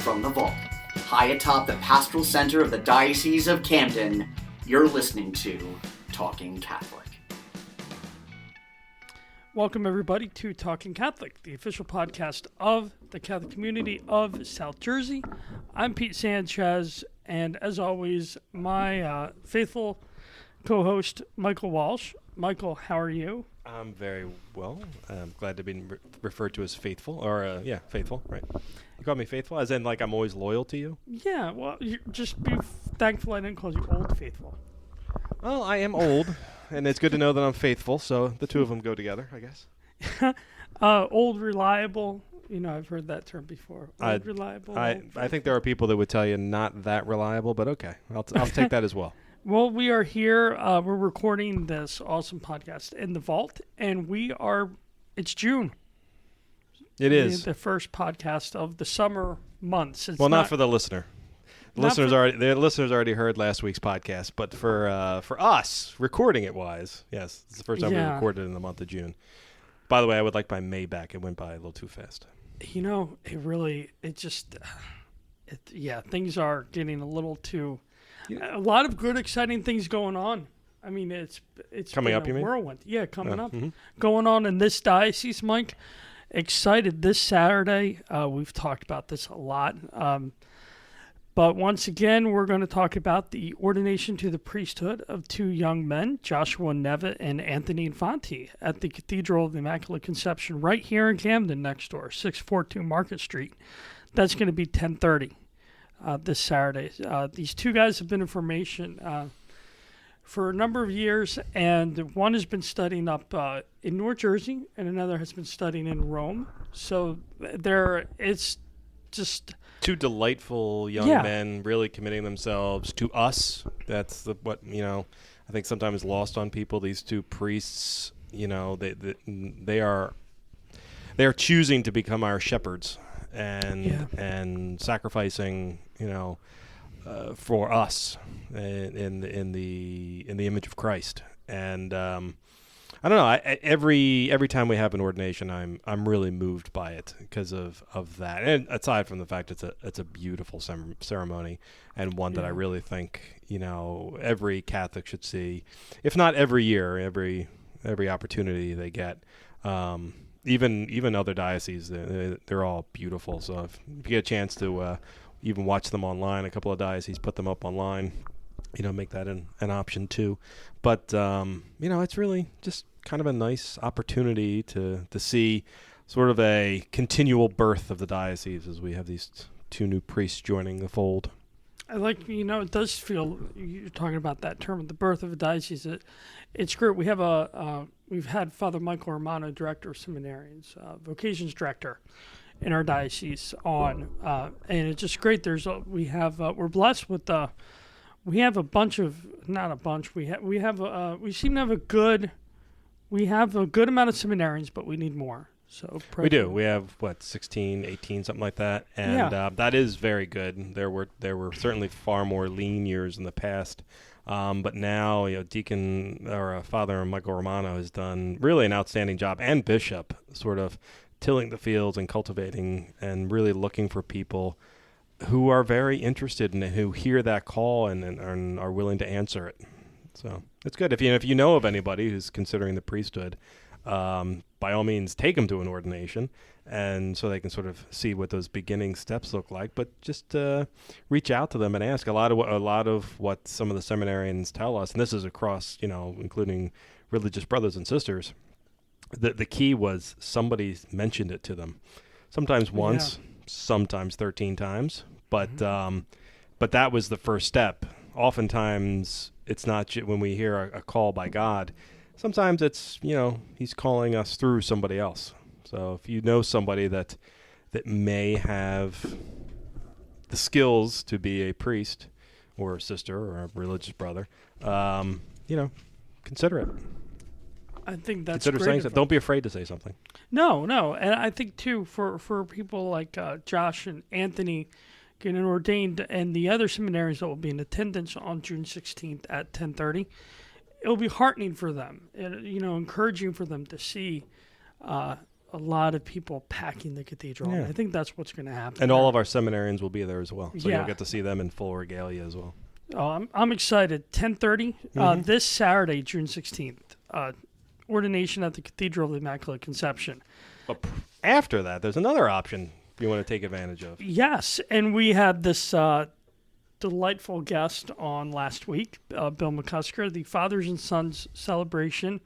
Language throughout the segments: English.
from the vault, high atop the pastoral center of the Diocese of Camden, you're listening to Talking Catholic. Welcome, everybody, to Talking Catholic, the official podcast of the Catholic community of South Jersey. I'm Pete Sanchez, and as always, my faithful co-host, Michael Walsh. Michael, how are you? I'm very well. I'm glad to be referred to as faithful, faithful, right? You call me faithful, as in like I'm always loyal to you? Yeah, well, just be thankful I didn't call you old faithful. Well, I am old, and it's good to know that I'm faithful, so the two of them go together, I guess. Old reliable, I've heard that term before. Old reliable. I think there are people that would tell you not that reliable, but okay, I'll take that as well. Well, we are here. We're recording this awesome podcast in the vault, and it's June. It is. The first podcast of the summer months. Not for the listener. The listeners already heard last week's podcast, but for us, recording it wise, yes, it's the first time we recorded in the month of June. By the way, I would like my May back. It went by a little too fast. Things are getting a little too... A lot of good, exciting things going on. I mean, it's coming up, you mean? Whirlwind. Yeah, coming up. Mm-hmm. Going on in this diocese, Mike. Excited this Saturday. We've talked about this a lot. But once again, we're going to talk about the ordination to the priesthood of two young men, Joshua Nevitt and Anthony Infante, at the Cathedral of the Immaculate Conception right here in Camden next door, 642 Market Street. That's going to be 10:30. This Saturday. These two guys have been in formation for a number of years, and one has been studying up in North Jersey, and another has been studying in Rome. So it's just... Two delightful young men really committing themselves to us. That's what I think sometimes lost on people. These two priests, they are choosing to become our shepherds and sacrificing, for us in the image of Christ. And I don't know. Every time we have an ordination, I'm really moved by it because of that. And aside from the fact it's a beautiful ceremony, and one that I really think every Catholic should see, if not every year, every opportunity they get. Even other dioceses, they're all beautiful. So if you get a chance to even watch them online, a couple of dioceses put them up online. Make that an option too. But it's really just kind of a nice opportunity to see sort of a continual birth of the diocese as we have these two new priests joining the fold. I like, it does feel, you're talking about that term, the birth of a diocese. It's great. We have we've had Father Michael Romano, director of seminarians, vocations director in our diocese on, and it's just great. We're blessed with we have a bunch of, not a bunch. We seem to have a good amount of seminarians, but we need more. So we do. We have 16, 18, something like that, and that is very good. There were certainly far more lean years in the past, but now Deacon or Father Michael Romano has done really an outstanding job, and Bishop sort of tilling the fields and cultivating and really looking for people who are very interested in it, who hear that call and are willing to answer it. So it's good. If you know of anybody who's considering the priesthood, by all means, take them to an ordination, and so they can sort of see what those beginning steps look like. But just reach out to them and ask. A lot of what some of the seminarians tell us, and this is across, including religious brothers and sisters. The key was somebody mentioned it to them, sometimes once. Sometimes 13 times, but that was the first step. Oftentimes, it's not when we hear a call by God. Sometimes it's He's calling us through somebody else. So if you know somebody that may have the skills to be a priest or a sister or a religious brother, consider it. I think that's Consider great. Saying so. Don't be afraid to say something. No. And I think, too, for people like Josh and Anthony getting ordained and the other seminaries that will be in attendance on June 16th at 10:30, it'll be heartening for them and, encouraging for them to see a lot of people packing the cathedral. Yeah. I think that's what's going to happen. And all of our seminarians will be there as well. So Yeah. you'll get to see them in full regalia as well. Oh, I'm excited. 10:30 this Saturday, June 16th. Ordination at the Cathedral of the Immaculate Conception. But after that, there's another option you want to take advantage of. Yes, and we had this delightful guest on last week, Bill McCusker, the Fathers and Sons celebration.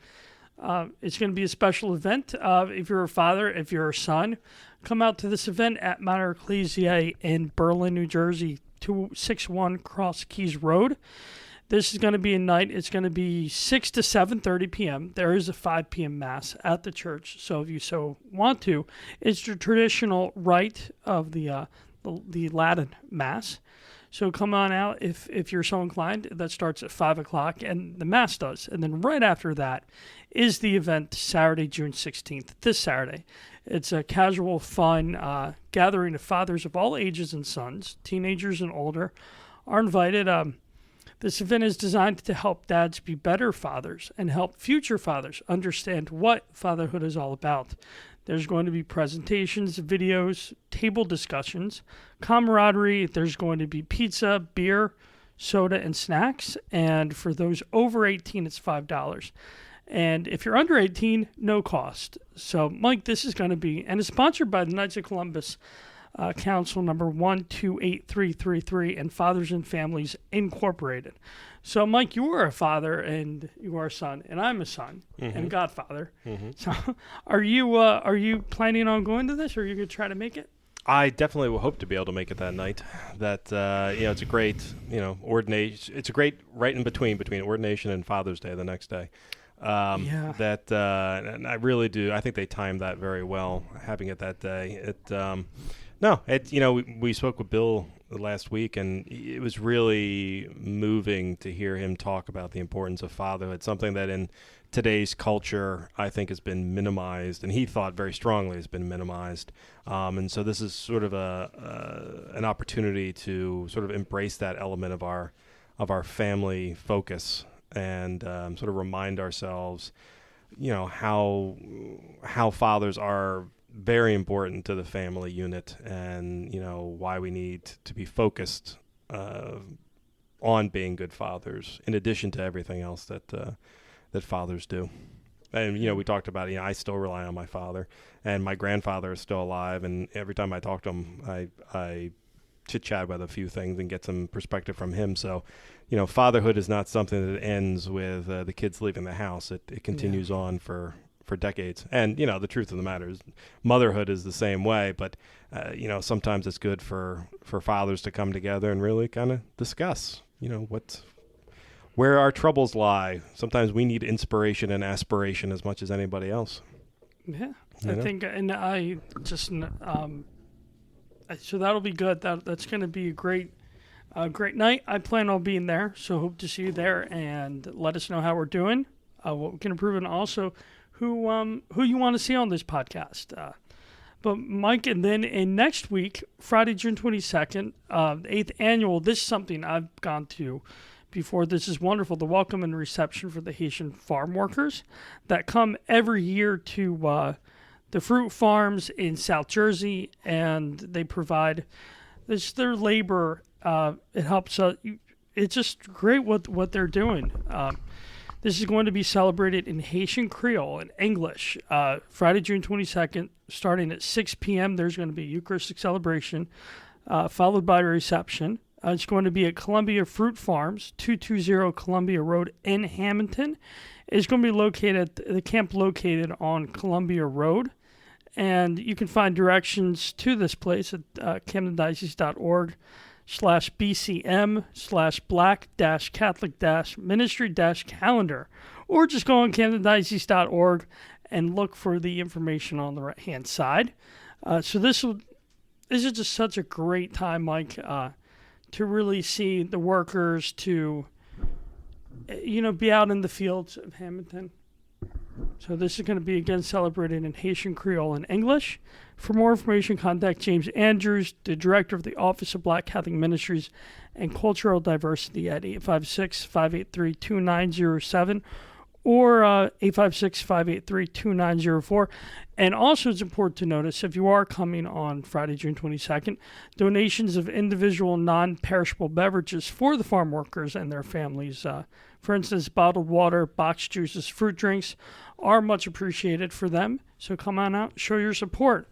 It's going to be a special event. If you're a father, if you're a son, come out to this event at Mater Ecclesiae in Berlin, New Jersey, 261 Cross Keys Road. This is going to be a night. It's going to be 6 to 7:30 p.m. There is a 5 p.m. Mass at the church, so if you so want to, it's the traditional rite of the Latin Mass. So come on out if you're so inclined. That starts at 5 o'clock, and the Mass does. And then right after that is the event Saturday, June 16th, this Saturday. It's a casual, fun gathering of fathers of all ages and sons, teenagers and older, are invited. This event is designed to help dads be better fathers and help future fathers understand what fatherhood is all about. There's going to be presentations, videos, table discussions, camaraderie. There's going to be pizza, beer, soda, and snacks. And for those over 18, it's $5. And if you're under 18, no cost. So, Mike, this is going to be, and it's sponsored by the Knights of Columbus Council number 128333 and Fathers and Families Incorporated. So, Mike, you are a father and you are a son, and I'm a son and godfather. So, are you planning on going to this, or are you going to try to make it? I definitely will hope to be able to make it that night. That it's a great ordination. It's a great right in between ordination and Father's Day the next day. That and I really do. I think they timed that very well, having it that day. We spoke with Bill last week, and it was really moving to hear him talk about the importance of fatherhood, something that in today's culture I think has been minimized, and he thought very strongly has been minimized. And so this is sort of an opportunity to sort of embrace that element of our family focus and sort of remind ourselves, how fathers are very important to the family unit, and why we need to be focused on being good fathers in addition to everything else that fathers do. And we talked about I still rely on my father, and my grandfather is still alive, and every time I talk to him I chit chat about a few things and get some perspective from him. So fatherhood is not something that ends with the kids leaving the house. It continues on for decades. And the truth of the matter is motherhood is the same way, but sometimes it's good for fathers to come together and really kind of discuss where our troubles lie. Sometimes we need inspiration and aspiration as much as anybody else. Yeah, I think, and I just so that'll be good. That's going to be a great night. I plan on being there, so hope to see you there, and let us know how we're doing, what we can improve, and also who you want to see on this podcast. But Mike, and then in next week, Friday, June 22nd, 8th annual, this is something I've gone to before. This is wonderful, the welcome and reception for the Haitian farm workers that come every year to the fruit farms in South Jersey, and they provide their labor. It helps. It's just great what they're doing. This is going to be celebrated in Haitian Creole and English, Friday, June 22nd, starting at 6 p.m. There's going to be a Eucharistic celebration, followed by a reception. It's going to be at Columbia Fruit Farms, 220 Columbia Road in Hamilton. It's going to be the camp located on Columbia Road. And you can find directions to this place at camdendiocese.org/BCM/black-catholic-ministry-calendar, or just go on camdendiocese.org and look for the information on the right-hand side. So this is just such a great time, Mike, to really see the workers, to be out in the fields of Hamilton. So this is going to be again celebrated in Haitian Creole and English. For more information, contact James Andrews, the Director of the Office of Black Catholic Ministries and Cultural Diversity, at 856-583-2907, or 856-583-2904. And also it's important to notice, if you are coming on Friday, June 22nd, donations of individual non-perishable beverages for the farm workers and their families, for instance, bottled water, boxed juices, fruit drinks, are much appreciated for them. So come on out, show your support.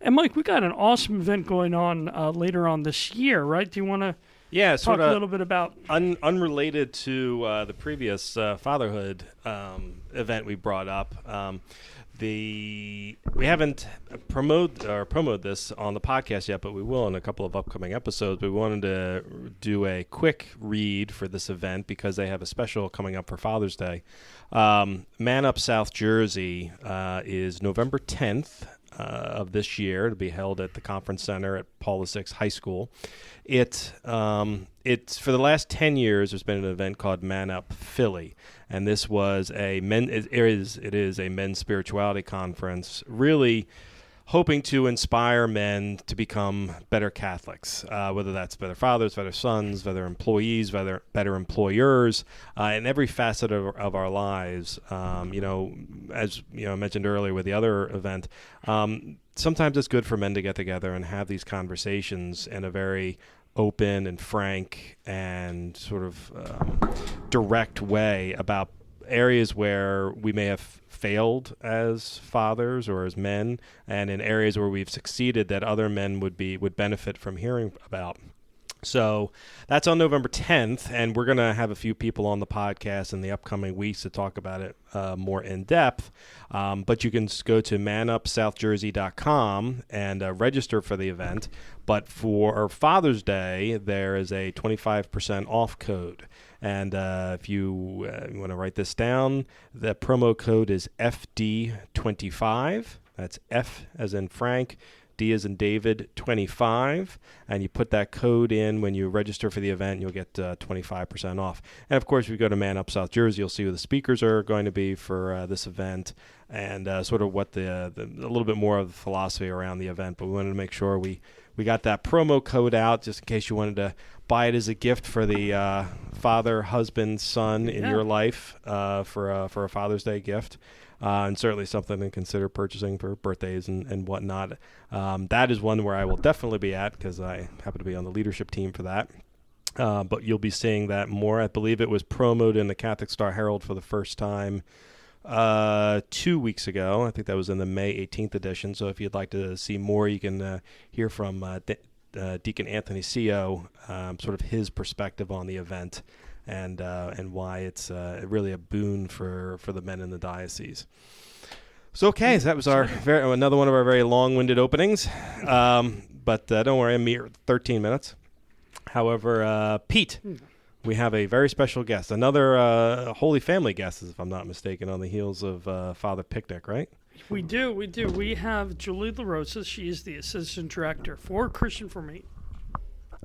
And Mike, we got an awesome event going on later on this year, right? Do you want to talk a little bit about unrelated to the previous fatherhood event we brought up? We haven't promoted this on the podcast yet, but we will in a couple of upcoming episodes. We wanted to do a quick read for this event because they have a special coming up for Father's Day. Man Up South Jersey is November 10th of this year. It'll be held at the Conference Center at Paul VI High School. It's for the last 10 years. There's been an event called Man Up Philly, and this was it is a men's spirituality conference, really hoping to inspire men to become better Catholics, whether that's better fathers, better sons, better employees, better employers, in every facet of our lives. As I mentioned earlier with the other event, sometimes it's good for men to get together and have these conversations in a very open and frank and sort of direct way about areas where we may have failed as fathers or as men, and in areas where we've succeeded that other men would benefit from hearing about. So that's on November 10th, and we're going to have a few people on the podcast in the upcoming weeks to talk about it more in depth. But you can go to manupsouthjersey.com and register for the event. But for Father's Day, there is a 25% off code. And if you want to write this down, the promo code is FD25. That's F as in Frank, D as in David, 25, and you put that code in when you register for the event, you'll get 25% off. And of course, if you go to Man Up South Jersey, you'll see who the speakers are going to be for this event, and sort of what a little bit more of the philosophy around the event. But we wanted to make sure we got that promo code out just in case you wanted to buy it as a gift for the father, husband, son in your life for a Father's Day gift. And certainly something to consider purchasing for birthdays and whatnot. That is one where I will definitely be at because I happen to be on the leadership team for that. But you'll be seeing that more. I believe it was promoted in the Catholic Star Herald for the first time 2 weeks ago. I think that was in the May 18th edition. So if you'd like to see more, you can hear from Deacon Anthony Sewell, sort of his perspective on the event. And why it's really a boon for the men in the diocese. So so that was another one of our very long-winded openings. But don't worry, I'm mere 13 minutes. However, Pete, we have a very special guest, another Holy Family guest, if I'm not mistaken, on the heels of Father Picnic, right? We do. We have Julie LaRosa. She is the Assistant Director for Christian Formation.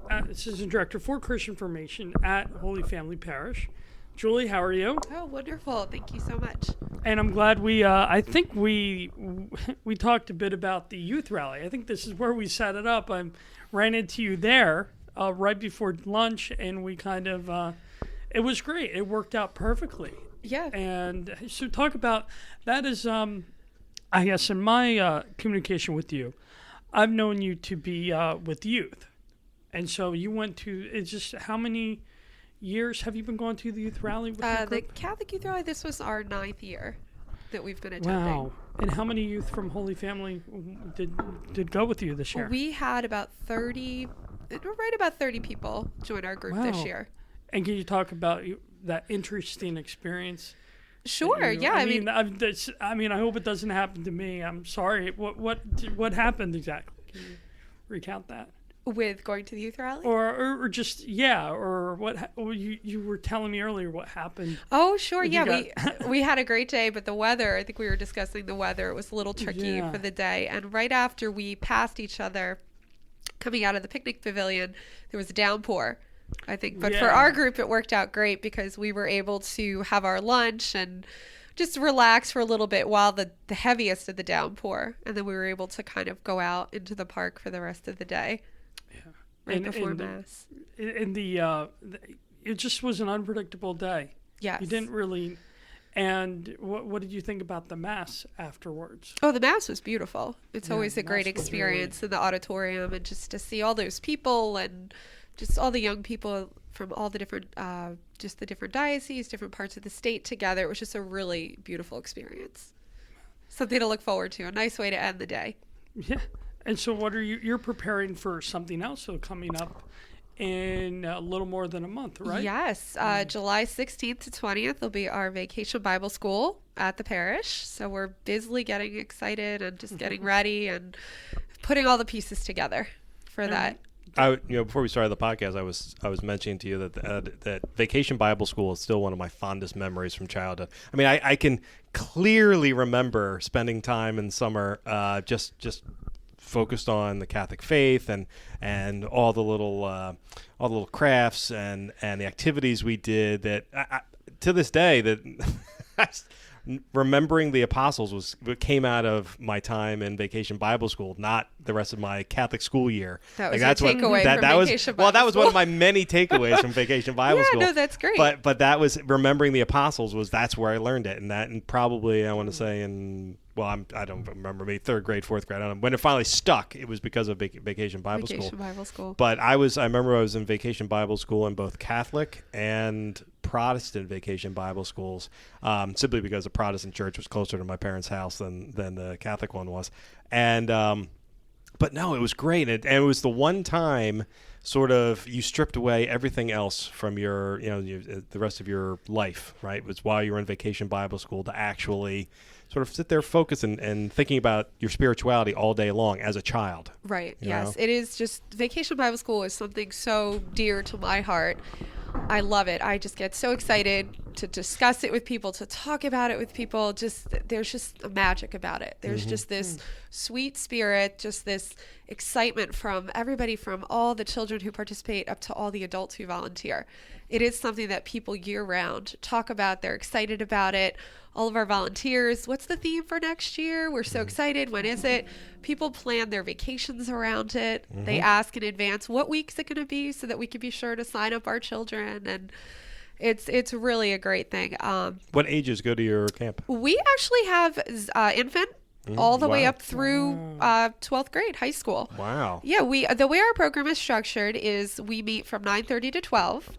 Assistant Director for Christian Formation at Holy Family Parish. Julie, how are you? Oh, wonderful. Thank you so much. And I'm glad I think we talked a bit about the youth rally. I think this is where we set it up. I ran into you there right before lunch, and we kind of, it was great. It worked out perfectly. Yeah. And so talk about, that is, I guess in my communication with you, I've known you to be with youth. And so you went to, it's just, how many years have you been going to the youth rally with your the group? Catholic Youth Rally, this was our 9th year that we've been attending. Wow. And how many youth from Holy Family did go with you this year? Well, we had about 30 people join our group this year. And can you talk about that interesting experience? Sure, yeah. I mean, I hope it doesn't happen to me. I'm sorry. What happened exactly? Can you recount that? With going to the youth rally? Or just, or what you were telling me earlier what happened. Oh, sure, yeah. We had a great day, but the weather, I think we were discussing the weather. It was a little tricky for the day. And right after we passed each other coming out of the picnic pavilion, there was a downpour, I think. But for our group, it worked out great because we were able to have our lunch and just relax for a little bit while the heaviest of the downpour. And then we were able to kind of go out into the park for the rest of the day. Right before Mass. It just was an unpredictable day. Yes. You didn't really, And what did you think about the Mass afterwards? Oh, the Mass was beautiful. It's Yeah, always a great Mass was experience in the auditorium, and just to see all those people and just all the young people from all the different, just the different dioceses, different parts of the state together. It was just a really beautiful experience. Something to look forward to. A nice way to end the day. Yeah. And so what are you're preparing for something else so coming up in a little more than a month, right? Yes. July 16th to 20th will be our Vacation Bible School at the parish. So we're busily getting excited and just getting ready and putting all the pieces together for that. Before we started the podcast, I was mentioning to you that Vacation Bible School is still one of my fondest memories from childhood. I mean, I can clearly remember spending time in summer just focused on the Catholic faith and all the little crafts and the activities we did. That to this day that. Remembering the apostles was what came out of my time in Vacation Bible School, not the rest of my Catholic school year. That was your takeaway from Vacation Bible School. That was one of my many takeaways from Vacation Bible School. No, that's great. But that was remembering the apostles that's where I learned it, and probably I want to say I don't remember, maybe third grade, fourth grade. I don't know. When it finally stuck, it was because of Vacation Bible School. But I remember I was in Vacation Bible School in both Catholic and Protestant Vacation Bible schools, simply because the Protestant church was closer to my parents' house than the Catholic one was. And but no, it was great, and it was the one time sort of you stripped away everything else from your the rest of your life, right? It was while you were in Vacation Bible School to actually sort of sit there, focus, and thinking about your spirituality all day long as a child. Right. Yes. It is just Vacation Bible School is something so dear to my heart. I love it. I just get so excited to discuss it with people, to talk about it with people. There's just a magic about it. There's just this sweet spirit, just this excitement from everybody, from all the children who participate up to all the adults who volunteer. It is something that people year round talk about. They're excited about it. All of our volunteers, what's the theme for next year? We're so excited. When is it? People plan their vacations around it. They ask in advance, what week is it going to be, so that we can be sure to sign up our children. And it's really a great thing. What ages go to your camp? We actually have infant all the way up through 12th grade, high school. Wow. Yeah, the way our program is structured is we meet from 9:30 to 12.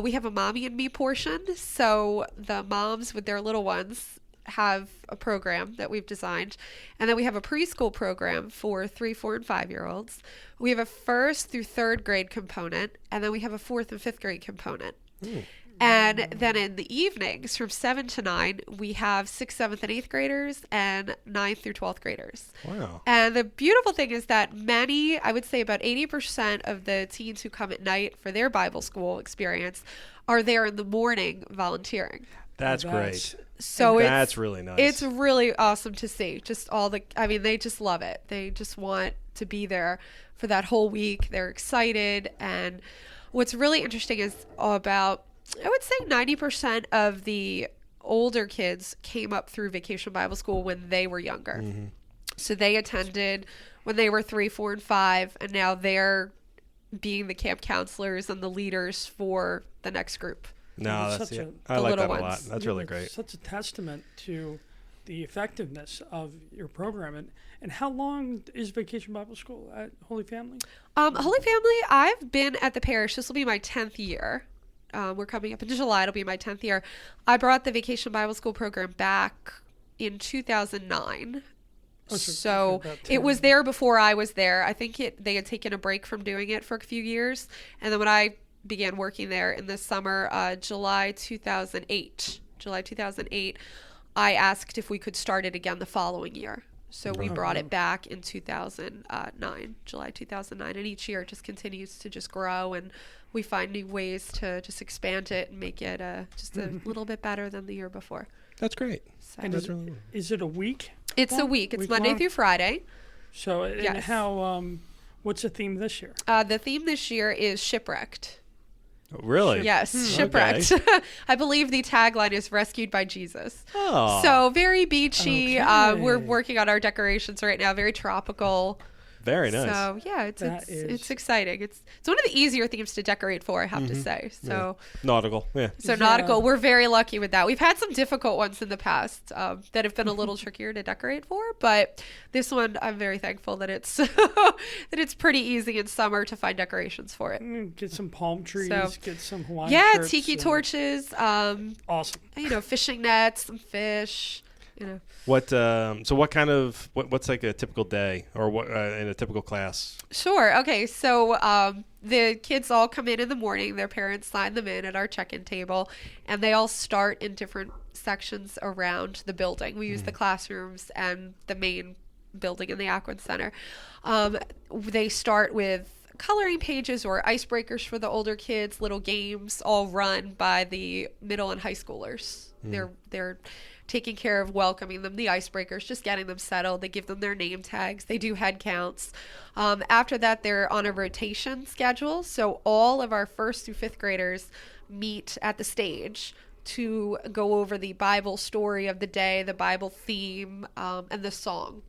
We have a mommy and me portion, so the moms with their little ones have a program that we've designed, and then we have a preschool program for 3, 4, and 5-year-olds. We have a 1st through 3rd grade component, and then we have a 4th and 5th grade component. And then in the evenings from 7 to 9, we have 6th, 7th, and 8th graders and 9th through 12th graders. Wow. And the beautiful thing is that I would say about 80% of the teens who come at night for their Bible school experience are there in the morning volunteering. That's great. So that's really nice. It's really awesome to see. They just love it. They just want to be there for that whole week. They're excited. And what's really interesting is about, I would say 90% of the older kids came up through Vacation Bible School when they were younger. So they attended when they were 3, 4, and 5, and now they're being the camp counselors and the leaders for the next group. No, that's I like that a lot. That's really great. Such a testament to the effectiveness of your program. And how long is Vacation Bible School at Holy Family? Holy Family, I've been at the parish. This will be my 10th year. We're coming up in July. It'll be my 10th year. I brought the Vacation Bible School program back in 2009. So it was there before I was there. I think they had taken a break from doing it for a few years. And then when I began working there in the summer, July 2008, I asked if we could start it again the following year. So we brought it back in 2009, July 2009. And each year it just continues to just grow, and we find new ways to just expand it and make it just a little bit better than the year before. That's great. So and is it a week? It's a week. It's Monday through Friday. So yes. What's the theme this year? The theme this year is shipwrecked. Oh, really? Yes, shipwrecked. Okay. I believe the tagline is rescued by Jesus. Oh. So very beachy. Okay. We're working on our decorations right now. Very tropical. Very nice. So yeah, it's exciting. It's one of the easier themes to decorate for, I have to say. So nautical, yeah. So nautical, we're very lucky with that. We've had some difficult ones in the past that have been a little trickier to decorate for, but this one I'm very thankful that it's that it's pretty easy in summer to find decorations for it. Get some palm trees, get some Hawaiian shirts, tiki torches, awesome. Fishing nets, some fish. What what kind of what's like a typical day or what in a typical class? Sure. Okay. So the kids all come in the morning. Their parents sign them in at our check-in table, and they all start in different sections around the building. We use the classrooms and the main building in the Aquin Center. They start with coloring pages or icebreakers for the older kids, little games, all run by the middle and high schoolers. They're taking care of welcoming them, the icebreakers, just getting them settled. They give them their name tags. They do head counts. After that, they're on a rotation schedule. So all of our 1st through 5th graders meet at the stage to go over the Bible story of the day, the Bible theme, and the song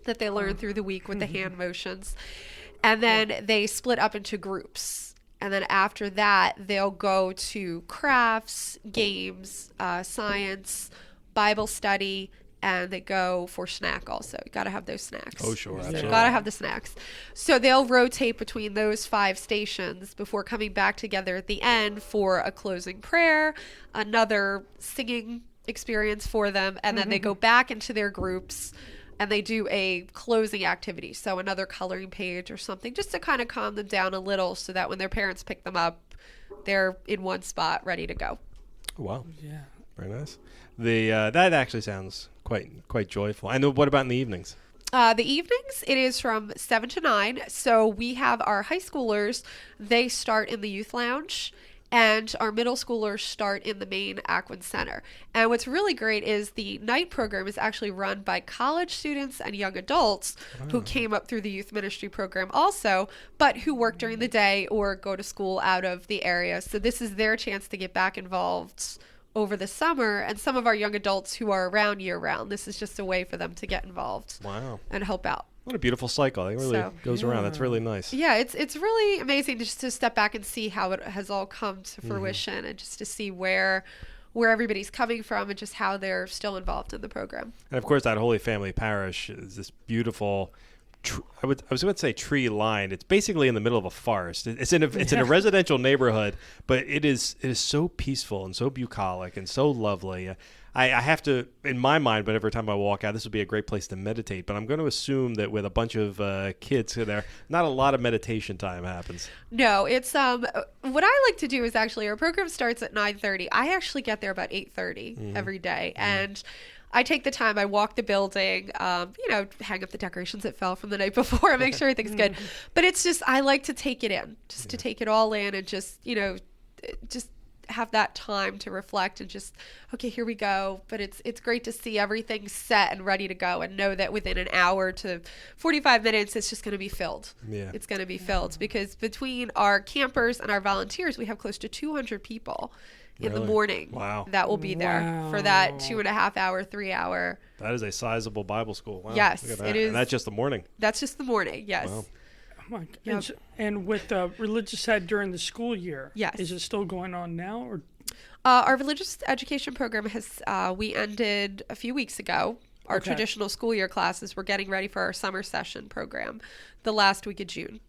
that they learn through the week with the hand motions. And then they split up into groups. And then after that, they'll go to crafts, games, science, Bible study, and they go for snack also. You got to have those snacks. Oh, sure. Absolutely. Got to have the snacks. So they'll rotate between those 5 stations before coming back together at the end for a closing prayer, another singing experience for them, and then they go back into their groups and they do a closing activity. So another coloring page or something just to kind of calm them down a little so that when their parents pick them up, they're in one spot ready to go. Wow. Yeah. Very nice. That actually sounds quite joyful. And what about in the evenings? The evenings, it is from 7 to 9. So we have our high schoolers, they start in the youth lounge, and our middle schoolers start in the main Aquin Center. And what's really great is the night program is actually run by college students and young adults who came up through the youth ministry program also, but who work during the day or go to school out of the area. So this is their chance to get back involved over the summer, and some of our young adults who are around year-round. This is just a way for them to get involved and help out. What a beautiful cycle. It really goes around. That's really nice. Yeah, it's really amazing just to step back and see how it has all come to fruition and just to see where everybody's coming from and just how they're still involved in the program. And, of course, that Holy Family Parish is this beautiful I was going to say tree lined. It's basically in the middle of a forest. It's in a residential neighborhood, but it is so peaceful and so bucolic and so lovely. I have to, in my mind, but every time I walk out, this would be a great place to meditate. But I'm going to assume that with a bunch of kids there, not a lot of meditation time happens. No, it's what I like to do is actually our program starts at 9:30. I actually get there about 8:30 every day, and I take the time, I walk the building, hang up the decorations that fell from the night before, make sure everything's good. But it's just, I like to take it in, to take it all in and just have that time to reflect and just, okay, here we go. But it's great to see everything set and ready to go and know that within an hour to 45 minutes, it's just going to be filled. Yeah. It's going to be filled because between our campers and our volunteers, we have close to 200 people in the morning that will be there for that 2.5 hour, 3 hour. That is a sizable Bible school. Wow. Yes, it is. And that's just the morning. That's just the morning. Yes. Wow. Oh my God. And with religious ed during the school year, is it still going on now? Or our religious education program has we ended a few weeks ago. Our traditional school year classes. We're getting ready for our summer session program the last week of June.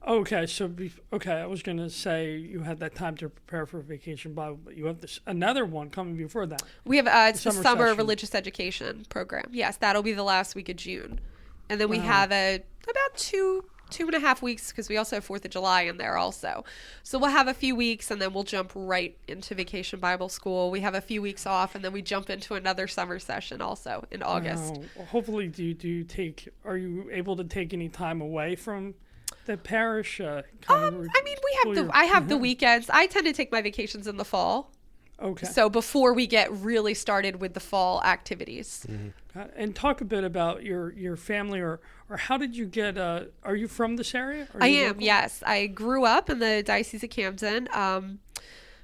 Okay, so I was going to say you had that time to prepare for Vacation Bible, but you have another one coming before that. We have it's the summer religious education program. Yes, that'll be the last week of June, and then we have about 2.5 weeks because we also have 4th of July in there also. So we'll have a few weeks, and then we'll jump right into Vacation Bible School. We have a few weeks off, and then we jump into another summer session also in August. Well, hopefully, are you able to take any time away from the parish? I have the weekends. I tend to take my vacations in the fall. Okay. So before we get really started with the fall activities. And talk a bit about your family, or how did you get, are you from this area? I am, local? Yes. I grew up in the Diocese of Camden.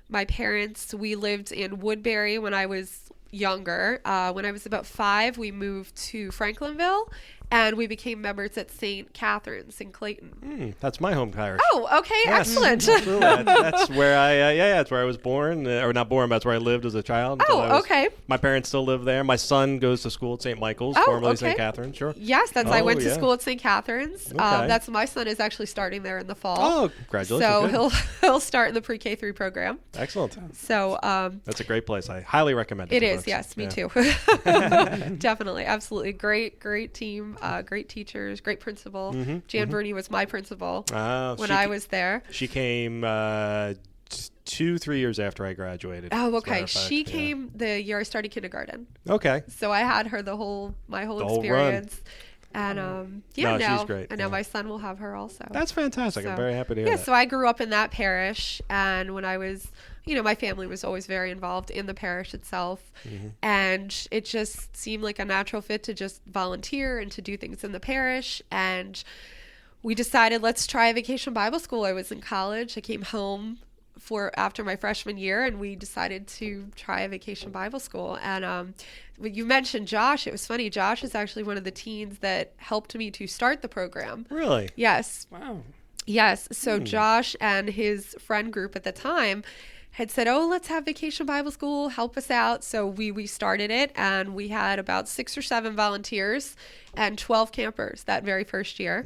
My parents, we lived in Woodbury when I was younger. When I was about 5, we moved to Franklinville, and we became members at St. Catherine's in Clayton. That's my home parish. Oh, okay, Yes, excellent. Absolutely. That's where that's where I was born, or not born, but that's where I lived as a child. Okay. My parents still live there. My son goes to school at St. Michael's, formerly St. Catherine's. Sure. Yes, I went to school at St. Catherine's. Okay. That's my son is actually starting there in the fall. Oh, congratulations! So he'll start in the pre-K3 program. Excellent. So that's a great place. I highly recommend it. It is, yes, me too. Definitely, absolutely, great team, great teachers, great principal. Jan Burney was my principal when I was there. She came 2-3 years after I graduated. Oh, okay. She came the year I started kindergarten. Okay. So I had her my whole experience. And she's great. And now my son will have her also. That's fantastic. I'm very happy to hear that. So I grew up in that parish, and when I was, my family was always very involved in the parish itself, and it just seemed like a natural fit to just volunteer and to do things in the parish. And we decided, let's try a vacation Bible school. I was in college. I came home after my freshman year, and we decided to try a vacation Bible school. And you mentioned Josh. It was funny. Josh is actually one of the teens that helped me to start the program. Really? Yes. Wow. Yes. So Josh and his friend group at the time had said, let's have vacation Bible school, help us out. So we started it, and we had about 6 or 7 volunteers and 12 campers that very first year.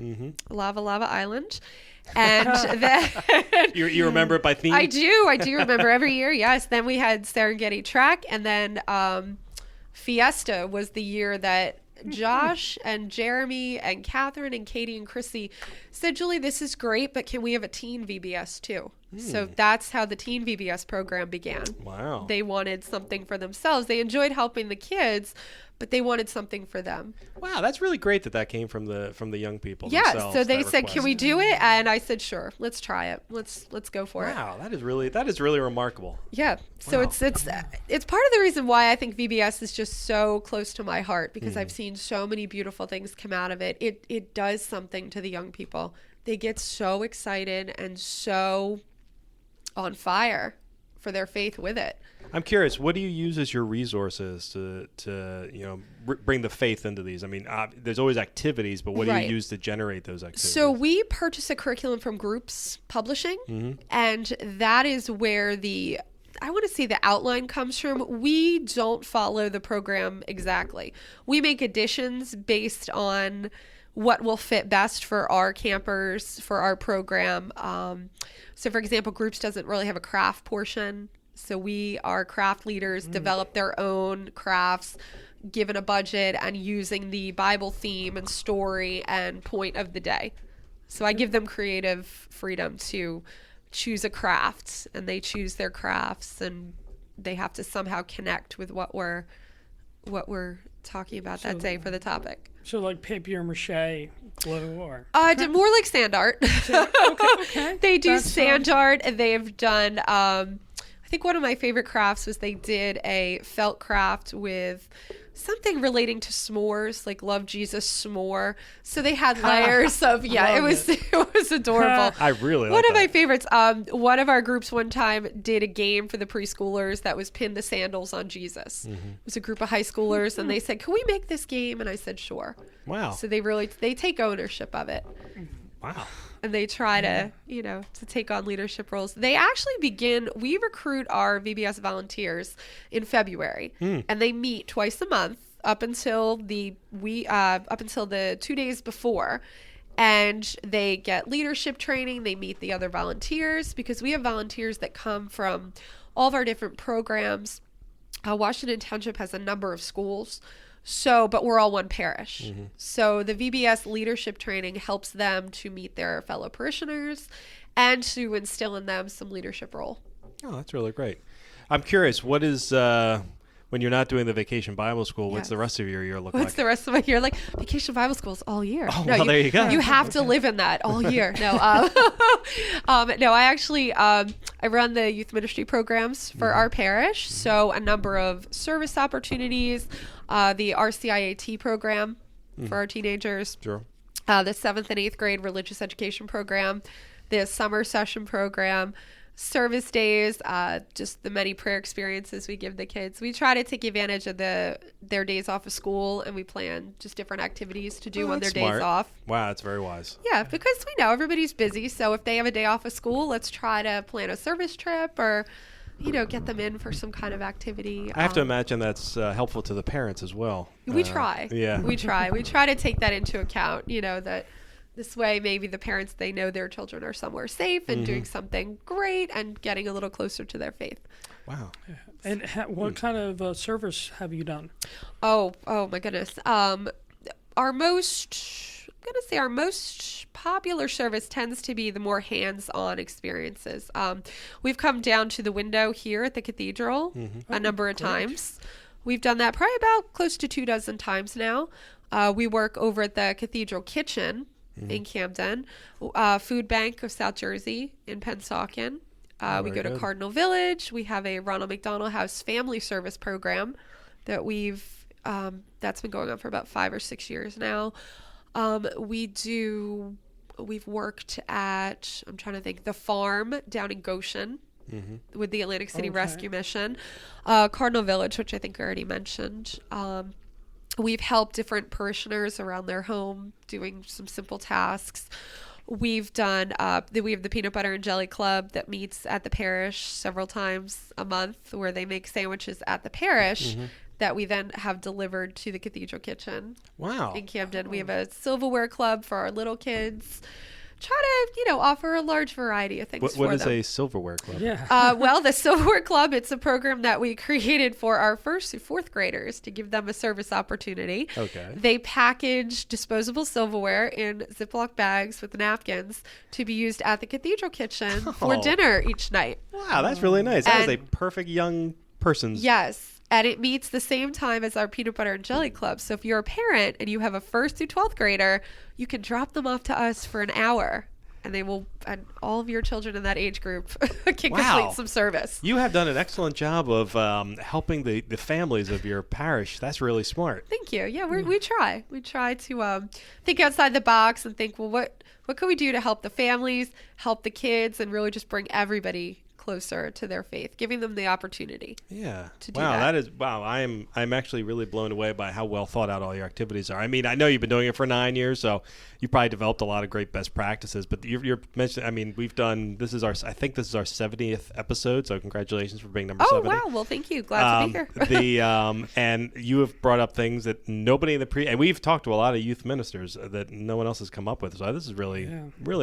Lava Island. And then you remember it by theme? I do remember every year. Yes. Then we had Serengeti Trek, and then Fiesta was the year that Josh and Jeremy and Catherine and Katie and Chrissy said, Julie, this is great, but can we have a teen VBS too? So that's how the teen VBS program began. Wow. They wanted something for themselves. They enjoyed helping the kids, but they wanted something for them. Wow, that's really great that came from the young people. Yeah, so they said, "Can we do it?" And I said, "Sure, let's try it. Let's go for it." Wow, that is really remarkable. Yeah, so it's part of the reason why I think VBS is just so close to my heart, because I've seen so many beautiful things come out of it. It does something to the young people. They get so excited and so on fire for their faith with it. I'm curious, what do you use as your resources to bring the faith into these? I mean, there's always activities, but what do you use to generate those activities? So we purchase a curriculum from Groups Publishing, and that is where the outline comes from. We don't follow the program exactly. We make additions based on what will fit best for our campers, for our program. So for example, Groups doesn't really have a craft portion. So our craft leaders develop their own crafts, given a budget and using the Bible theme and story and point of the day. So I give them creative freedom to choose a craft, and they choose their crafts, and they have to somehow connect with what we're talking about that day for the topic. So like papier-mâché, glue, or? More like sand art. Okay. They do sand art, and they've done, I think one of my favorite crafts was they did a felt craft with something relating to s'mores, like Love Jesus s'more. So they had layers of, it was adorable. I really like one of my favorites. One of our groups one time did a game for the preschoolers that was pin the sandals on Jesus. It was a group of high schoolers, and they said, "Can we make this game?" And I said, "Sure." Wow. So they take ownership of it. Wow. And they try to take on leadership roles. They actually we recruit our VBS volunteers in February, and they meet twice a month up until the 2 days before. And they get leadership training. They meet the other volunteers, because we have volunteers that come from all of our different programs. Washington Township has a number of schools. But we're all one parish. So the VBS leadership training helps them to meet their fellow parishioners and to instill in them some leadership role. Oh, that's really great. I'm curious, what is, when you're not doing the Vacation Bible School, what's the rest of your year look like? What's the rest of my year like? Vacation Bible School is all year. Oh, well, there you go. You have to live in that all year. No, I actually, I run the youth ministry programs for our parish. So a number of service opportunities, the RCIAT program for our teenagers, Sure. The 7th and 8th grade religious education program, the summer session program, service days, just the many prayer experiences we give the kids. We try to take advantage of their days off of school, and we plan just different activities to do on their days off. Wow, that's very wise. Yeah, because we know everybody's busy. So if they have a day off of school, let's try to plan a service trip or, get them in for some kind of activity. I have to imagine that's helpful to the parents as well. We try. Yeah. We try. We try to take that into account, that this way maybe the parents, they know their children are somewhere safe and doing something great and getting a little closer to their faith. Wow. And what kind of service have you done? Oh my goodness. Our most popular service tends to be the more hands-on experiences. We've come down to the window here at the cathedral a number of times. We've done that probably about close to 24 times now. We work over at the cathedral kitchen in Camden, food bank of South Jersey in Pennsauken. We go to Cardinal Village. We have a Ronald McDonald House family service program that that's been going on for about 5 or 6 years now. We've worked at, I'm trying to think, the farm down in Goshen with the Atlantic City Rescue Mission, Cardinal Village, which I think I already mentioned. We've helped different parishioners around their home doing some simple tasks. We've done, we have the Peanut Butter and Jelly Club that meets at the parish several times a month, where they make sandwiches at the parish that we then have delivered to the cathedral kitchen. Wow. In Camden. We have a silverware club for our little kids. Try to, offer a large variety of things for them. What is a silverware club? Yeah. Well, the Silverware Club, it's a program that we created for our 1st through 4th graders to give them a service opportunity. Okay. They package disposable silverware in Ziploc bags with napkins to be used at the cathedral kitchen for dinner each night. Wow, that's really nice. That is a perfect young person's. Yes. And it meets the same time as our Peanut Butter and Jelly Club. So if you're a parent and you have a 1st through 12th grader, you can drop them off to us for an hour. And all of your children in that age group can complete some service. You have done an excellent job of helping the families of your parish. That's really smart. Thank you. Yeah, we try. We try to think outside the box and think, well, what can we do to help the families, help the kids, and really just bring everybody closer to their faith, giving them the opportunity. Yeah. To do that. I'm actually really blown away by how well thought out all your activities are. I mean, I know you've been doing it for 9 years, so you probably developed a lot of great best practices. But you're mentioning, I mean, we've done, I think this is our 70th episode. So congratulations for being number 70. Oh wow! Well, thank you. Glad to be here. And you have brought up things that nobody in the and we've talked to a lot of youth ministers that no one else has come up with. So this is really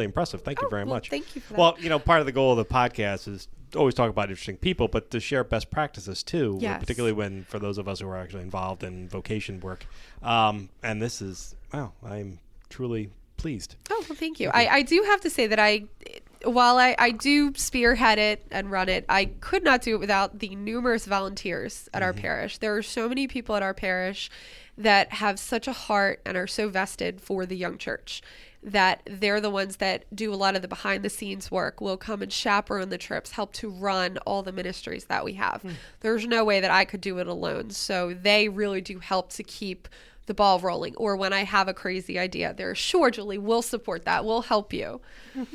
impressive. Thank you very much. Thank you for that. Well, part of the goal of the podcast is always talk about interesting people, but to share best practices too, particularly for those of us who are actually involved in vocation work. And this is, I'm truly pleased. Oh, well, thank you. I do have to say that while I do spearhead it and run it, I could not do it without the numerous volunteers at our parish. There are so many people at our parish that have such a heart and are so vested for the young church that they're the ones that do a lot of the behind the scenes work, will come and chaperone the trips, help to run all the ministries that we have. There's no way that I could do it alone. So they really do help to keep the ball rolling. Or when I have a crazy idea, they're sure, Julie, we'll support that. We'll help you.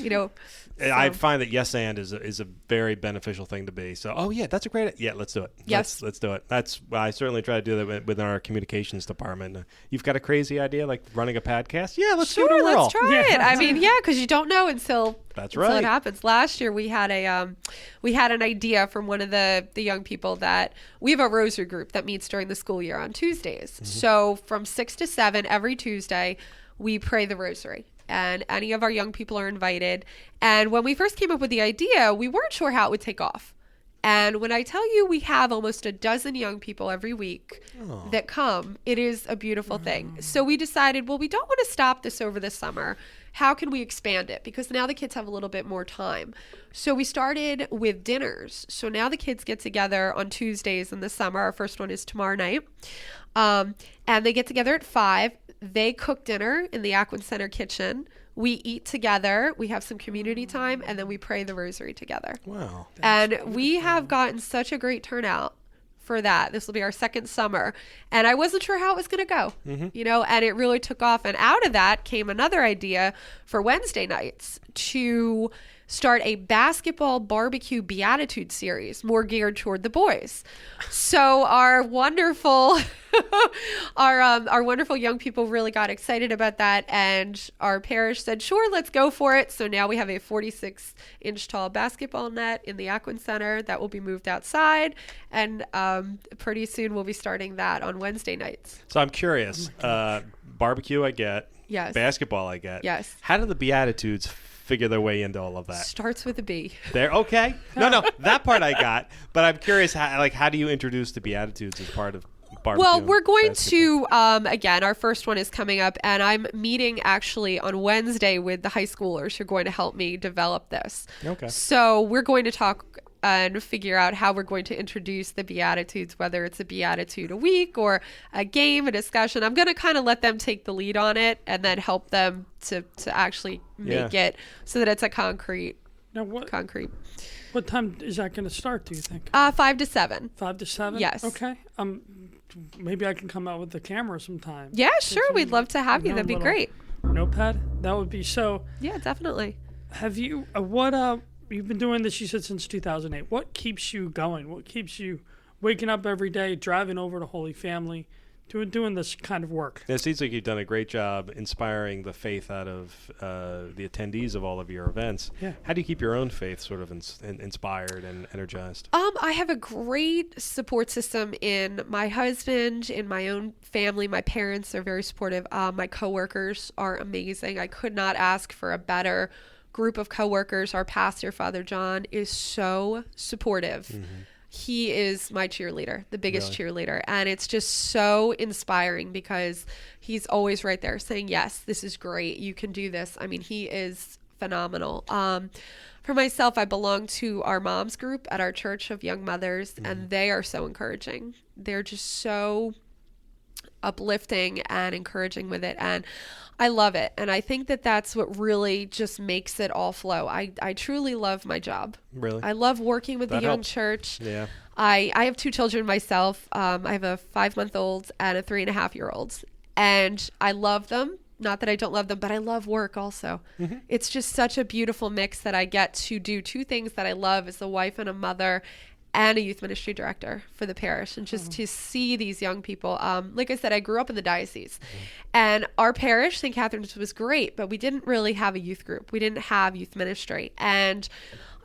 So. I find that yes and is a very beneficial thing to be. So, that's a great idea. Yeah, let's do it. Yes. Let's do it. I certainly try to do that within our communications department. You've got a crazy idea like running a podcast? Yeah, let's sure, give it a whirl. Let's try it. I mean, because you don't know until it happens. Last year we had an idea from one of the young people that we have a rosary group that meets during the school year on Tuesdays. So from 6 to 7 every Tuesday, we pray the rosary. And any of our young people are invited. And when we first came up with the idea, we weren't sure how it would take off. And when I tell you we have almost a dozen young people every week that come, it is a beautiful thing. So we decided, well, we don't want to stop this over the summer. How can we expand it? Because now the kids have a little bit more time. So we started with dinners. So now the kids get together on Tuesdays in the summer. Our first one is tomorrow night. And they get together at 5. They cook dinner in the Aquin Center kitchen. We eat together. We have some community time, and then we pray the rosary together. Wow. And we have gotten such a great turnout for that. This will be our second summer. And I wasn't sure how it was going to go, and it really took off. And out of that came another idea for Wednesday nights to start a basketball barbecue beatitude series more geared toward the boys. So our wonderful our wonderful young people really got excited about that, and our parish said, sure, let's go for it. So now we have a 46-inch tall basketball net in the Aquin Center that will be moved outside, and pretty soon we'll be starting that on Wednesday nights. So I'm curious, barbecue I get, Yes. basketball I get. Yes. How do the Beatitudes figure their way into all of that? Starts with a B. There, okay. No, that part I got, but I'm curious, how do you introduce the Beatitudes as part of barbecue? Well, we're going basketball? to, again, our first one is coming up, and I'm meeting actually on Wednesday with the high schoolers who are going to help me develop this. Okay. So we're going to talk and figure out how we're going to introduce the Beatitudes, whether it's a Beatitude a week or a game, a discussion. I'm going to kind of let them take the lead on it and then help them to actually make it so that it's a concrete. What time is that going to start, do you think? 5 to 7. 5 to 7? Yes. Okay. Maybe I can come out with the camera sometime. Yeah, sure. We'd love to have you. That'd be great. Notepad? That would be so. Yeah, definitely. Have you, you've been doing this, you said, since 2008. What keeps you going? What keeps you waking up every day, driving over to Holy Family, doing this kind of work? It seems like you've done a great job inspiring the faith out of the attendees of all of your events. Yeah. How do you keep your own faith sort of inspired and energized? I have a great support system in my husband, in my own family. My parents are very supportive. My coworkers are amazing. I could not ask for a better group of coworkers. Our pastor, Father John, is so supportive. Mm-hmm. He is my cheerleader, the biggest cheerleader. And it's just so inspiring because he's always right there saying, yes, this is great. You can do this. I mean, he is phenomenal. For myself, I belong to our moms group at our church of young mothers, and they are so encouraging. They're just so uplifting and encouraging with it. And I love it. And I think that that's what really just makes it all flow. I truly love my job. Really? I love working with the young church. Yeah. I have 2 children myself. I have a 5-month-old and a 3.5-year-old. And I love them. Not that I don't love them, but I love work also. Mm-hmm. It's just such a beautiful mix that I get to do 2 things that I love as a wife and a mother and a youth ministry director for the parish, and just to see these young people. Like I said, I grew up in the diocese, and our parish, St. Catherine's, was great, but we didn't really have a youth group. We didn't have youth ministry. And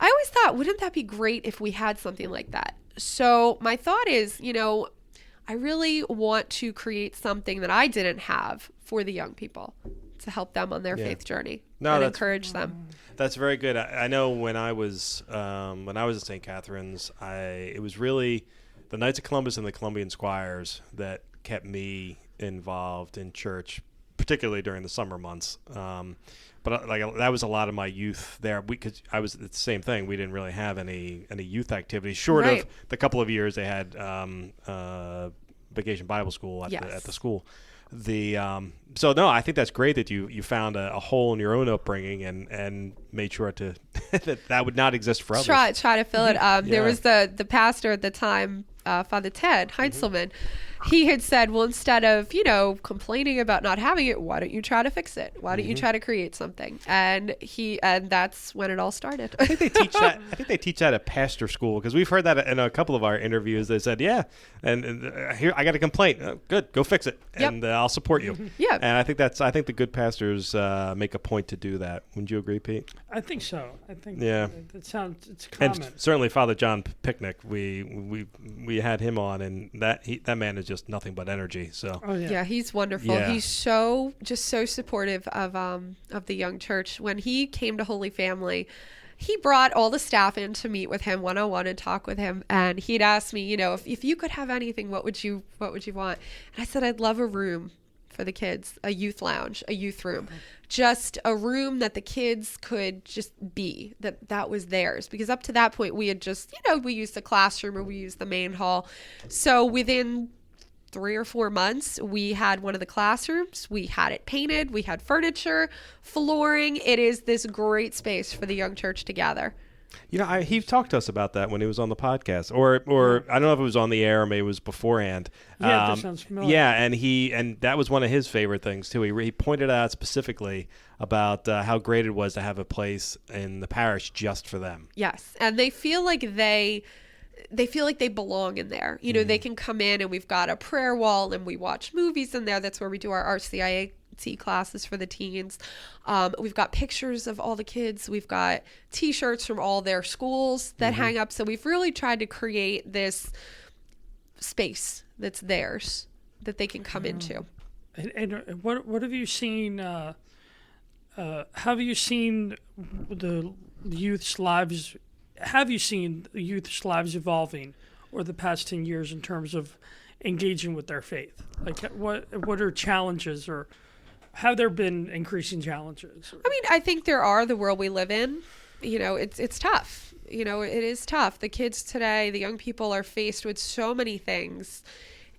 I always thought, wouldn't that be great if we had something like that? So my thought is, I really want to create something that I didn't have for the young people to help them on their faith journey and encourage them. That's very good. I know when I was at St. Catherine's, it was really the Knights of Columbus and the Columbian Squires that kept me involved in church, particularly during the summer months. But that was a lot of my youth there. Because I was the same thing. We didn't really have any youth activities short of the couple of years they had Vacation Bible School at the school. So no, I think that's great that you found a hole in your own upbringing and made sure to that would not exist for others. Try to fill it. There was the pastor at the time, Father Ted Heinzelman. He had said, well, instead of, complaining about not having it, why don't you try to fix it? Why don't you try to create something? And that's when it all started. I think they teach that. I think they teach that at pastor school, because we've heard that in a couple of our interviews. They said, and here I got a complaint. Good, go fix it, and I'll support you. Yeah. And I think the good pastors make a point to do that. Wouldn't you agree, Pete? I think so. I think it's common. And certainly Father John Picnic, we had him on, and that man is just nothing but energy. So he's wonderful. Yeah. He's so supportive of the young church. When he came to Holy Family, he brought all the staff in to meet with him one-on-one and talk with him. And he'd ask me, if you could have anything, what would you want? And I said, I'd love a room for the kids, a youth lounge, a youth room, just a room that the kids could just be, that was theirs. Because up to that point, we had just, we used the classroom or we used the main hall. So within 3 or 4 months, we had one of the classrooms. We had it painted. We had furniture, flooring. It is this great space for the young church to gather. He talked to us about that when he was on the podcast, or I don't know if it was on the air or maybe it was beforehand. Yeah, that sounds familiar. Yeah, and that was one of his favorite things too. He pointed out specifically about how great it was to have a place in the parish just for them. Yes, and they feel like they belong in there. They can come in and we've got a prayer wall and we watch movies in there. That's where we do our RCIA classes for the teens. We've got pictures of all the kids. We've got t-shirts from all their schools that hang up. So we've really tried to create this space that's theirs that they can come into. And what have you seen? Have you seen the youth's lives? Have you seen the youth's lives evolving over the past 10 years in terms of engaging with their faith? Like, what are challenges, or have there been increasing challenges? I mean, I think there are. The world we live in, it's tough. It is tough. The kids today, the young people are faced with so many things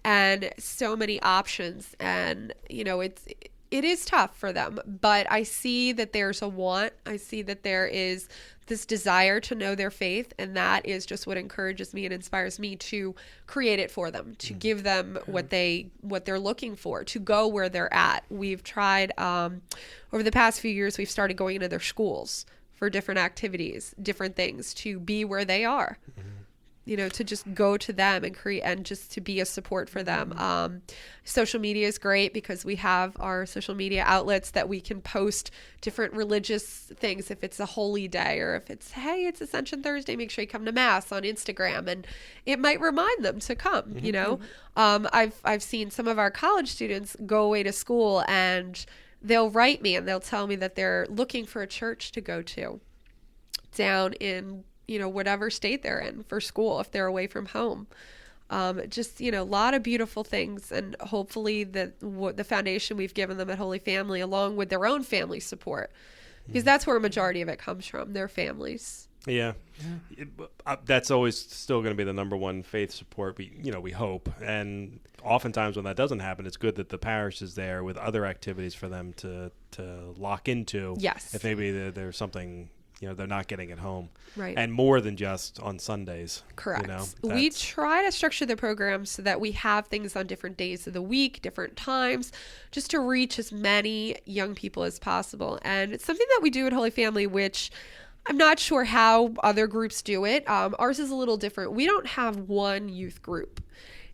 and so many options, and it is tough for them. But I see that there's a want. I see that there is this desire to know their faith, and that is just what encourages me and inspires me to create it for them, to give them what they're looking for, to go where they're at. We've tried over the past few years, we've started going into their schools for different activities, different things, to be where they are. To just go to them and create, and just to be a support for them. Social media is great because we have our social media outlets that we can post different religious things. If it's a holy day, or if it's, hey, it's Ascension Thursday, make sure you come to Mass on Instagram, and it might remind them to come. I've seen some of our college students go away to school and they'll write me and they'll tell me that they're looking for a church to go to down in whatever state they're in for school if they're away from home. A lot of beautiful things, and hopefully the foundation we've given them at Holy Family, along with their own family support, because that's where a majority of it comes from, their families. Yeah. That's always still going to be the number one faith support. We hope, and oftentimes when that doesn't happen, it's good that the parish is there with other activities for them to lock into. Yes. If maybe there's something they're not getting at home. Right. And more than just on Sundays. Correct. We try to structure the program so that we have things on different days of the week, different times, just to reach as many young people as possible. And it's something that we do at Holy Family, which I'm not sure how other groups do it. Ours is a little different. We don't have one youth group.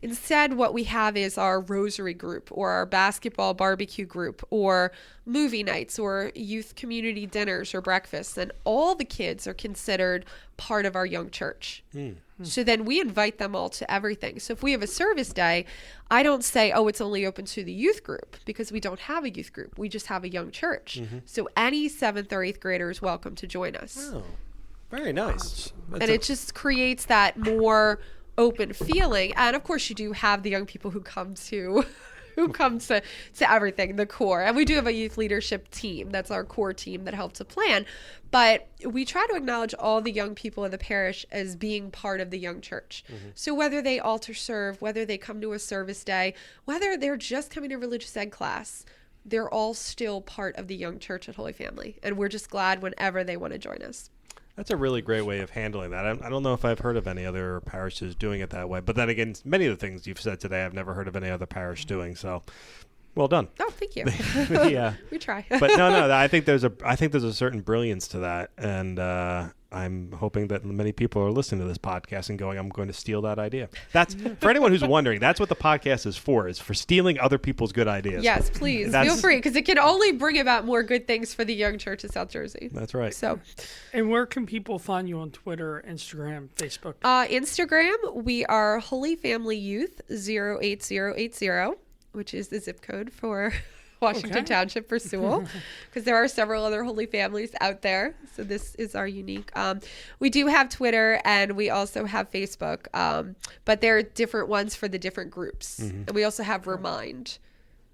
Instead, what we have is our rosary group, or our basketball barbecue group, or movie nights, or youth community dinners or breakfasts. And all the kids are considered part of our young church. So then we invite them all to everything. So if we have a service day, I don't say, oh, it's only open to the youth group, because we don't have a youth group. We just have a young church. So any 7th or 8th grader is welcome to join us. Oh, very nice. It just creates that more open feeling. And of course you do have the young people who come to everything, the core. And we do have a youth leadership team. That's our core team that helps to plan. But we try to acknowledge all the young people in the parish as being part of the young church. So whether they altar serve, whether they come to a service day, whether they're just coming to religious ed class, they're all still part of the young church at Holy Family. And we're just glad whenever they want to join us. That's a really great way of handling that. I don't know if I've heard of any other parishes doing it that way. But then again, many of the things you've said today, I've never heard of any other parish doing. So, well done. Oh, thank you. Yeah, we try. But no, I think there's a certain brilliance to that, and I'm hoping that many people are listening to this podcast and going, I'm going to steal that idea. That's for anyone who's wondering. That's what the podcast is for stealing other people's good ideas. Yes, please feel free, because it can only bring about more good things for the young church of South Jersey. That's right. So, and where can people find you on Twitter, Instagram, Facebook? Instagram, we are Holy Family Youth 08080, which is the zip code for Washington Township for Sewell, because there are several other Holy Families out there. So this is our unique. We do have Twitter, and we also have Facebook, but there are different ones for the different groups. And we also have Remind.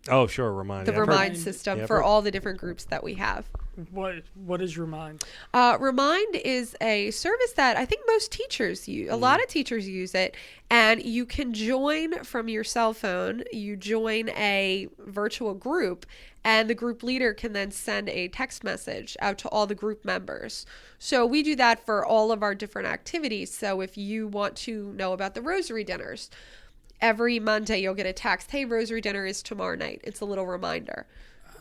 Oh, sure. Remind. The Remind system for all the different groups that we have. What is Remind? Remind is a service that I think most teachers use. A lot of teachers use it, and you can join from your cell phone. You join a virtual group, and the group leader can then send a text message out to all the group members. So we do that for all of our different activities. So if you want to know about the rosary dinners, every Monday you'll get a text, hey, rosary dinner is tomorrow night. It's a little reminder.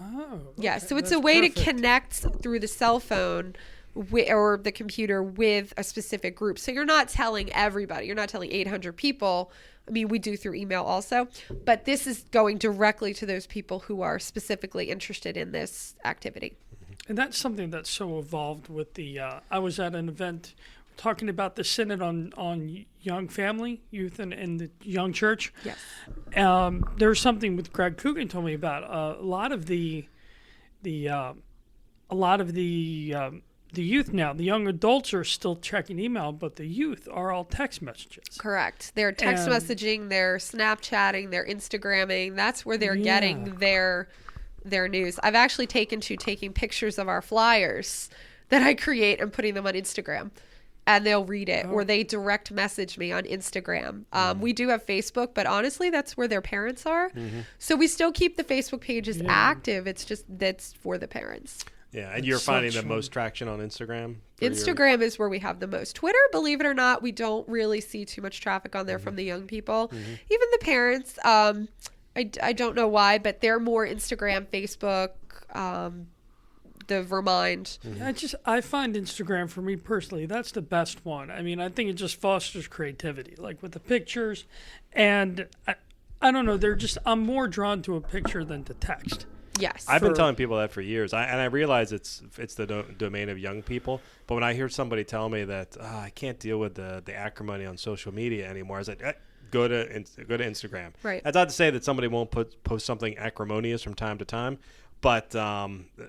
Oh, okay. Yeah, so it's That's a way perfect. to connect through the cell phone or the computer with a specific group. So you're not telling everybody. You're not telling 800 people. I mean, we do through email also, but this is going directly to those people who are specifically interested in this activity. And that's something that's so evolved with the. I was at an event talking about the Synod on young family, youth, and the young church. Yes. There's something with Greg Coogan told me about a lot of the youth now. The young adults are still checking email, but the youth are all text messages. Correct. They're text messaging, they're Snapchatting, they're Instagramming. That's where they're getting their news. I've actually taking pictures of our flyers that I create and putting them on Instagram. And they'll read it, or they direct message me on Instagram. We do have Facebook, but honestly, that's where their parents are. So we still keep the Facebook pages active. It's just that's for the parents. Yeah, and you're finding the most traction on Instagram? Instagram is where we have the most. Twitter, believe it or not, we don't really see too much traffic on there from the young people. Even the parents, I don't know why, but they're more Instagram, Facebook, the Remind. I find Instagram, for me personally, that's the best one. I mean, I think it just fosters creativity, like with the pictures, and I don't know, I'm more drawn to a picture than to text. Yes. I've been telling people that for years, and I realize it's the domain of young people. But when I hear somebody tell me that I can't deal with the acrimony on social media anymore, I was like, go to Instagram. Right. That's not to say that somebody won't post something acrimonious from time to time, but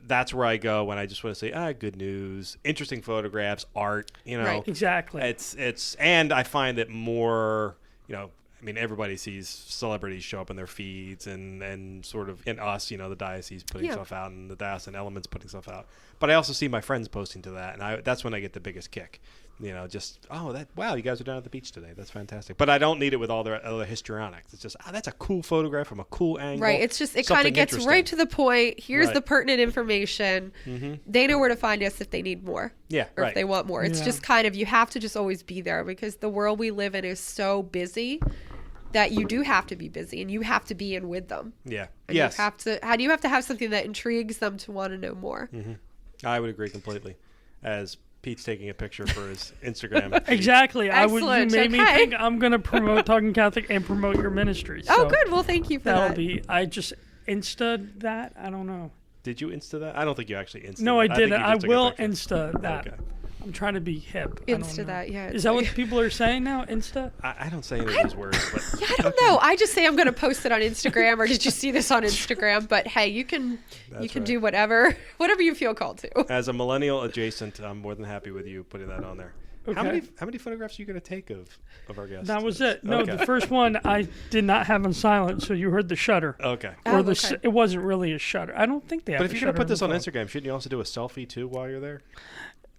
that's where I go when I just want to say good news, interesting photographs, art. Right. Exactly. It's and I find that more I mean, everybody sees celebrities show up in their feeds and sort of in us, the diocese putting stuff out and the diocesan elements putting stuff out. But I also see my friends posting to that, and that's when I get the biggest kick. Wow, you guys are down at the beach today. That's fantastic. But I don't need it with all the other histrionics. It's just, that's a cool photograph from a cool angle. Right. It's just, it kind of gets right to the point. Here's the pertinent information. They know where to find us if they need more. Yeah. Or if they want more. It's just kind of, you have to just always be there because the world we live in is so busy that you do have to be busy and you have to be in with them. Yeah. And you have to have something that intrigues them to want to know more. I would agree completely. As Pete's taking a picture for his Instagram. Exactly. Excellent. You made me think I'm going to promote Talking Catholic and promote your ministry. So good. Well, thank you for that. I just Insta'd that. I don't know. Did you Insta that? I don't think you actually Insta No, that. I didn't. I will Insta that. Okay. I'm trying to be hip. Insta that, yeah. Is that what people are saying now? Insta? I don't say any of those words, but I don't know. I just say I'm going to post it on Instagram, or did you see this on Instagram? But hey, you can do whatever you feel called to. As a millennial adjacent, I'm more than happy with you putting that on there. Okay. How many photographs are you going to take of our guests? That was it. No, the first one I did not have on silent, so you heard the shutter. Okay. It wasn't really a shutter. I don't think they have. But if you're going to put this on Instagram, shouldn't you also do a selfie too while you're there?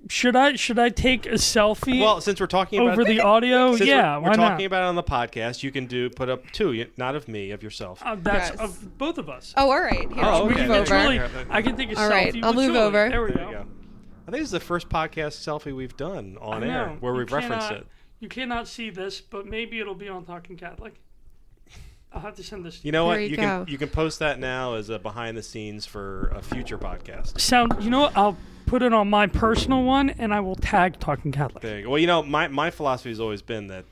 Should I take a selfie? Well, since we're talking about over the audio, we're why talking not? about it on the podcast. You can put up two, not of me, of yourself. That's of both of us. Oh, all right. Here, okay. we can move over. I can take a selfie. All right, I'll move Julie. over. There we There you go. go. I think this is the first podcast selfie we've done on air where we've referenced it. You cannot see this, but maybe it'll be on Talking Catholic. I'll have to send this to you. You know what? There You can post that now as a behind the scenes for a future podcast. You know what? I'll put it on my personal one, and I will tag Talking Catholic. There you go. Well, my philosophy has always been that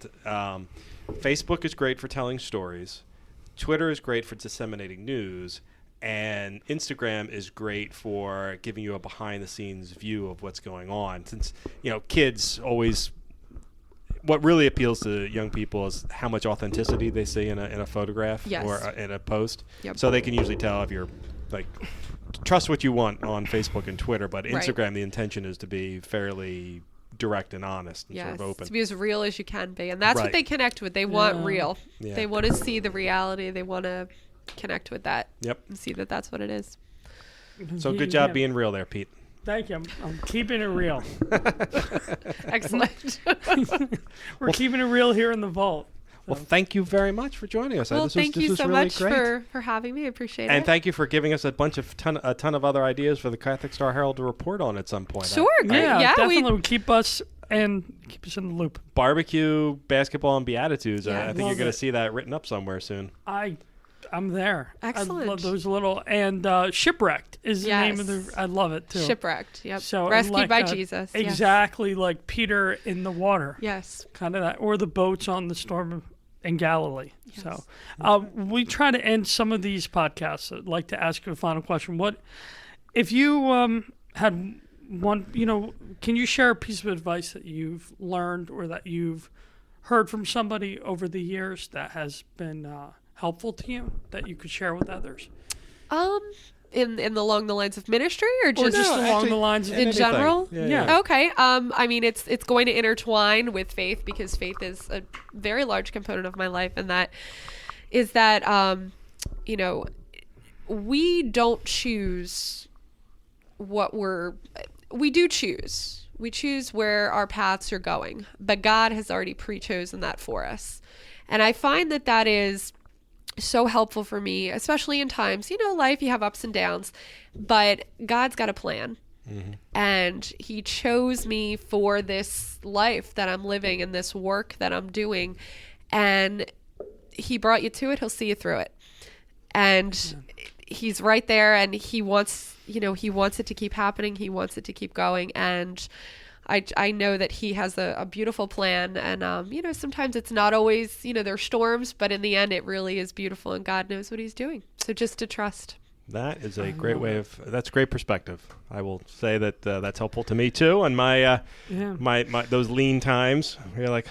Facebook is great for telling stories, Twitter is great for disseminating news, and Instagram is great for giving you a behind-the-scenes view of what's going on. Since kids always, what really appeals to young people is how much authenticity they see in a photograph or in a post. Yep. So they can usually tell if you're trust what you want on Facebook and Twitter, but Instagram, the intention is to be fairly direct and honest and sort of open. To be as real as you can be. And that's what they connect with. They want real. Yeah. They want to see the reality. They want to connect with that. Yep. And see that that's what it is. So good job being real there, Pete. Thank you. I'm keeping it real. Excellent. We're keeping it real here in the vault. Well, thank you very much for joining us. Well, this thank was you so really much great. for having me. I appreciate it. And thank you for giving us a ton of other ideas for the Catholic Star Herald to report on at some point. Sure. Yeah, definitely keep us in the loop. Barbecue, basketball, and Beatitudes. Yeah, I think you're going to see that written up somewhere soon. I'm there. Excellent. I love those little, and Shipwrecked is the name of the. I love it too. Shipwrecked. Yep. So Rescued by Jesus. Exactly like Peter in the water. Yes. Kind of that, or the boats on the storm in Galilee. Yes. So we try to end some of these podcasts. I'd like to ask you a final question. What if you had one? Can you share a piece of advice that you've learned or that you've heard from somebody over the years that has been helpful to you that you could share with others? Along the lines of ministry, or just along the lines of in general? Yeah. Okay. I mean, it's going to intertwine with faith, because faith is a very large component of my life, and that is that we don't choose we do choose. We choose where our paths are going, but God has already pre-chosen that for us. And I find that is so helpful for me, especially in times, life, you have ups and downs, but God's got a plan. Mm-hmm. And he chose me for this life that I'm living and this work that I'm doing. And he brought you to it. He'll see you through it. And he's right there, and he wants it to keep happening. He wants it to keep going. And I know that he has a beautiful plan, and sometimes it's not always, there's storms, but in the end it really is beautiful, and God knows what he's doing. So just to trust. That is a great that's great perspective. I will say that that's helpful to me too. And my those lean times, you're like,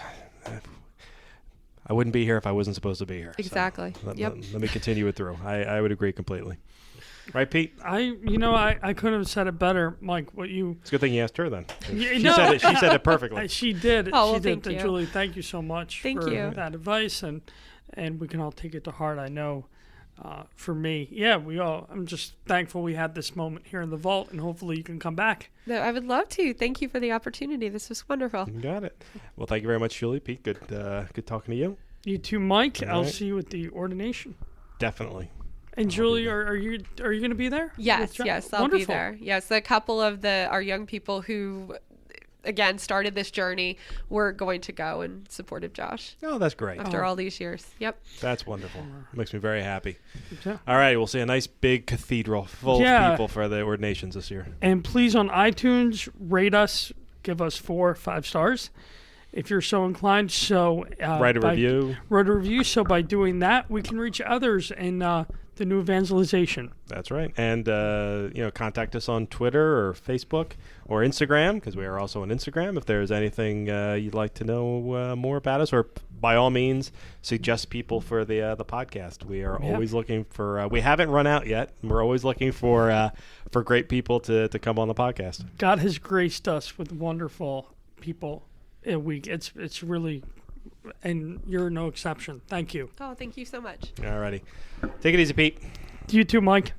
I wouldn't be here if I wasn't supposed to be here. Exactly. So let me continue it through. I would agree completely. Right, Pete? I couldn't have said it better, Mike. It's a good thing you asked her then. She said it perfectly. She did. Oh, she did. thank you. Julie, thank you so much for that advice, and we can all take it to heart. I know, for me, I'm just thankful we had this moment here in the vault, and hopefully you can come back. No, I would love to. Thank you for the opportunity. This was wonderful. You got it. Well, thank you very much, Julie. Pete, good talking to you. You too, Mike. All I'll right. see you at the ordination. Definitely. And Julie, are you going to be there? Yes, I'll be there. Yes, a couple of our young people who, again, started this journey, were going to go in support of Josh. Oh, that's great. After all these years. Yep. That's wonderful. Makes me very happy. Yeah. All right, we'll see a nice big cathedral full of people for the ordinations this year. And please, on iTunes, rate us, give us 4 or 5 stars if you're so inclined. So write a review. So by doing that, we can reach others in the new evangelization. That's right. And contact us on Twitter or Facebook or Instagram, because we are also on Instagram. If there's anything you'd like to know more about us, or by all means suggest people for the podcast. We are always looking for we haven't run out yet. We're always looking for great people to come on the podcast. God has graced us with wonderful people. It's really, and you're no exception. Thank you. Oh, thank you so much. All righty. Take it easy, Pete. You too, Mike.